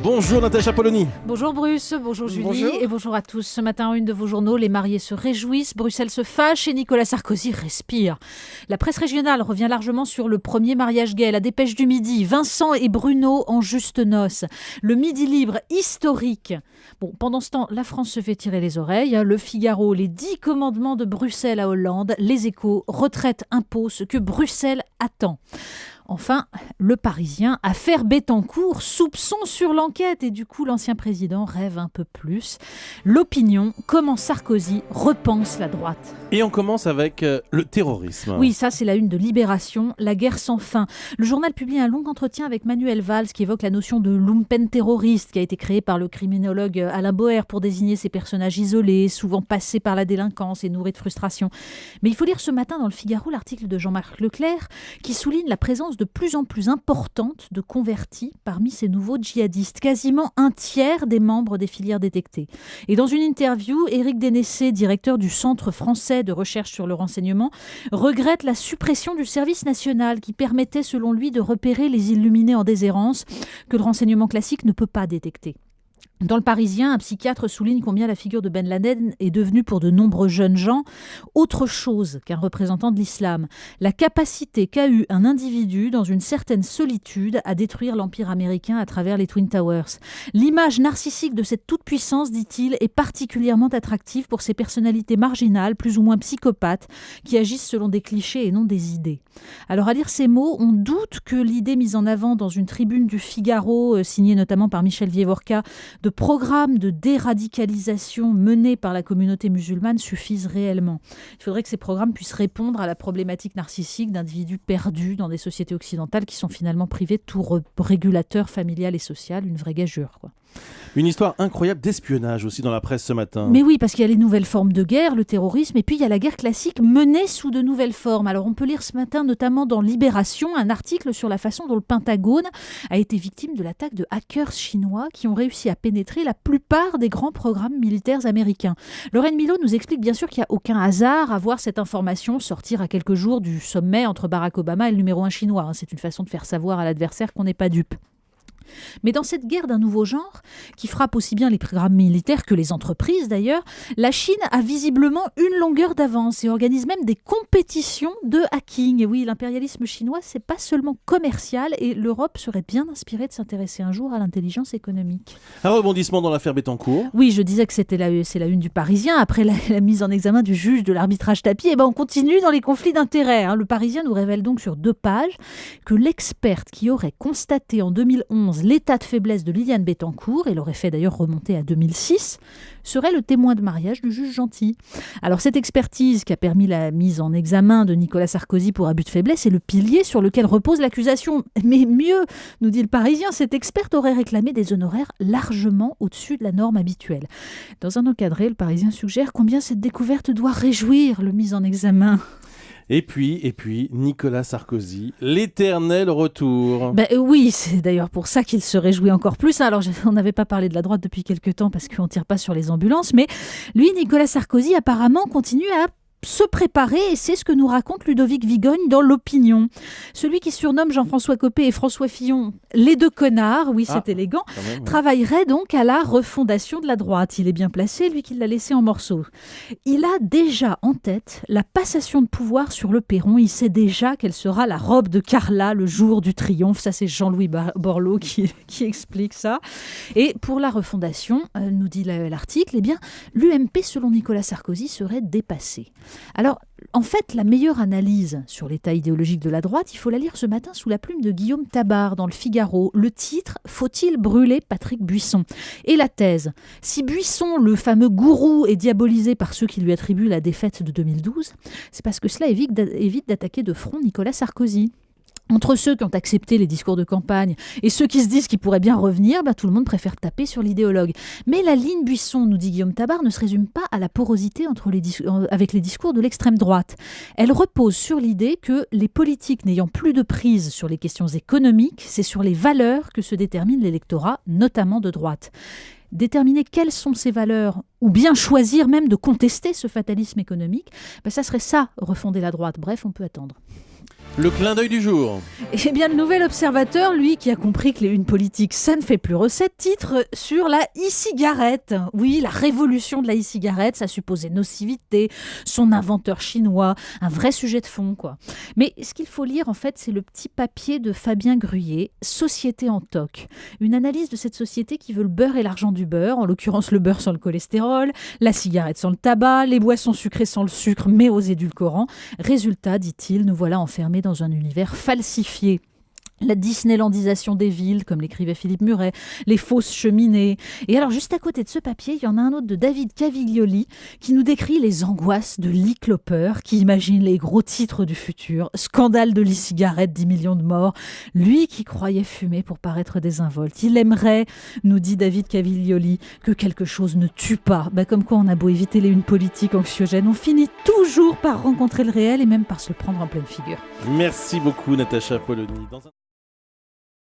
Bonjour Natacha Polony. Bonjour Bruce, bonjour Julie Bonjour. et bonjour à tous. Ce matin, en une de vos journaux, les mariés se réjouissent, Bruxelles se fâche et Nicolas Sarkozy respire. La presse régionale revient largement sur le premier mariage gay, la dépêche du midi, Vincent et Bruno en juste noces. Le midi libre historique. Bon, pendant ce temps, la France se fait tirer les oreilles. Le Figaro, les 10 commandements de Bruxelles à Hollande, les Échos, retraite, impôts, ce que Bruxelles attend. Enfin, le Parisien, affaire Bettencourt, soupçon sur l'enquête et du coup l'ancien président rêve un peu plus. L'Opinion, comment Sarkozy repense la droite. Et on commence avec le terrorisme. Oui, ça c'est la une de Libération, la guerre sans fin. Le journal publie un long entretien avec Manuel Valls qui évoque la notion de lumpen terroriste qui a été créée par le criminologue Alain Boer pour désigner ces personnages isolés, souvent passés par la délinquance et nourris de frustration. Mais il faut lire ce matin dans le Figaro l'article de Jean-Marc Leclerc qui souligne la présence de plus en plus importante de convertis parmi ces nouveaux djihadistes, quasiment un tiers des membres des filières détectées. Et dans une interview, Éric Dénessé, directeur du Centre français de recherche sur le renseignement, regrette la suppression du service national qui permettait selon lui de repérer les illuminés en déshérence que le renseignement classique ne peut pas détecter. Dans le Parisien, un psychiatre souligne combien la figure de Ben Laden est devenue pour de nombreux jeunes gens autre chose qu'un représentant de l'islam. La capacité qu'a eue un individu dans une certaine solitude à détruire l'empire américain à travers les Twin Towers. L'image narcissique de cette toute-puissance, dit-il, est particulièrement attractive pour ces personnalités marginales, plus ou moins psychopathes, qui agissent selon des clichés et non des idées. Alors à lire ces mots, on doute que l'idée mise en avant dans une tribune du Figaro, signée notamment par Michel Vievorka, de programmes de déradicalisation menés par la communauté musulmane suffisent réellement. Il faudrait que ces programmes puissent répondre à la problématique narcissique d'individus perdus dans des sociétés occidentales qui sont finalement privés de tout régulateur familial et social, une vraie gageure, quoi. Une histoire incroyable d'espionnage aussi dans la presse ce matin. Mais oui, parce qu'il y a les nouvelles formes de guerre, le terrorisme, et puis il y a la guerre classique menée sous de nouvelles formes. Alors on peut lire ce matin, notamment dans Libération, un article sur la façon dont le Pentagone a été victime de l'attaque de hackers chinois qui ont réussi à pénétrer la plupart des grands programmes militaires américains. Lorraine Milot nous explique bien sûr qu'il n'y a aucun hasard à voir cette information sortir à quelques jours du sommet entre Barack Obama et le numéro 1 chinois. C'est une façon de faire savoir à l'adversaire qu'on n'est pas dupe. Mais dans cette guerre d'un nouveau genre, qui frappe aussi bien les programmes militaires que les entreprises d'ailleurs, la Chine a visiblement une longueur d'avance et organise même des compétitions de hacking. Et oui, l'impérialisme chinois, c'est pas seulement commercial et l'Europe serait bien inspirée de s'intéresser un jour à l'intelligence économique. Un rebondissement dans l'affaire Bettencourt. Oui, je disais que c'est la une du Parisien. Après la mise en examen du juge de l'arbitrage tapis, on continue dans les conflits d'intérêts. Le Parisien nous révèle donc sur 2 pages que l'experte qui aurait constaté en 2011 l'état de faiblesse de Liliane Bettencourt, et l'aurait fait d'ailleurs remonter à 2006, serait le témoin de mariage du juge Gentil. Alors cette expertise qui a permis la mise en examen de Nicolas Sarkozy pour abus de faiblesse est le pilier sur lequel repose l'accusation. Mais mieux, nous dit le Parisien, cette experte aurait réclamé des honoraires largement au-dessus de la norme habituelle. Dans un encadré, le Parisien suggère combien cette découverte doit réjouir le mis en examen. Et puis, Nicolas Sarkozy, l'éternel retour. Oui, c'est d'ailleurs pour ça qu'il se réjouit encore plus. Alors, on n'avait pas parlé de la droite depuis quelques temps parce qu'on ne tire pas sur les ambulances, mais lui, Nicolas Sarkozy, apparemment, continue à se préparer, et c'est ce que nous raconte Ludovic Vigogne dans l'Opinion. Celui qui surnomme Jean-François Copé et François Fillon les 2 connards, oui c'est élégant, même, oui, travaillerait donc à la refondation de la droite. Il est bien placé, lui qui l'a laissé en morceaux. Il a déjà en tête la passation de pouvoir sur le perron, il sait déjà quelle sera la robe de Carla le jour du triomphe. Ça c'est Jean-Louis Borloo qui explique ça. Et pour la refondation, nous dit l'article, l'UMP selon Nicolas Sarkozy serait dépassée. Alors, en fait, la meilleure analyse sur l'état idéologique de la droite, il faut la lire ce matin sous la plume de Guillaume Tabar dans le Figaro. Le titre « Faut-il brûler Patrick Buisson ?» Et la thèse « Si Buisson, le fameux gourou, est diabolisé par ceux qui lui attribuent la défaite de 2012, c'est parce que cela évite d'attaquer de front Nicolas Sarkozy. » Entre ceux qui ont accepté les discours de campagne et ceux qui se disent qu'ils pourraient bien revenir, tout le monde préfère taper sur l'idéologue. Mais la ligne Buisson, nous dit Guillaume Tabar, ne se résume pas à la porosité avec les discours de l'extrême droite. Elle repose sur l'idée que les politiques n'ayant plus de prise sur les questions économiques, c'est sur les valeurs que se détermine l'électorat, notamment de droite. Déterminer quelles sont ces valeurs, ou bien choisir même de contester ce fatalisme économique, ça serait ça, refonder la droite. Bref, on peut attendre. Le clin d'œil du jour. Eh bien, le Nouvel Observateur, lui, qui a compris que les unes politiques, ça ne fait plus recette, titre sur la e-cigarette. Oui, la révolution de la e-cigarette, sa supposée nocivité, son inventeur chinois, un vrai sujet de fond, quoi. Mais ce qu'il faut lire, en fait, c'est le petit papier de Fabien Gruyé, Société en toc. Une analyse de cette société qui veut le beurre et l'argent du beurre, en l'occurrence le beurre sans le cholestérol, la cigarette sans le tabac, les boissons sucrées sans le sucre, mais aux édulcorants. Résultat, dit-il, nous voilà enfermés dans un univers falsifié. La Disneylandisation des villes, comme l'écrivait Philippe Muret, les fausses cheminées. Et alors, juste à côté de ce papier, il y en a un autre de David Caviglioli qui nous décrit les angoisses de Lee Clopper, qui imagine les gros titres du futur. Scandale de l'e-cigarette, 10 millions de morts. Lui qui croyait fumer pour paraître désinvolte. Il aimerait, nous dit David Caviglioli, que quelque chose ne tue pas. Comme quoi, on a beau éviter les unes politiques anxiogènes, on finit toujours par rencontrer le réel et même par se le prendre en pleine figure. Merci beaucoup, Natacha Polony.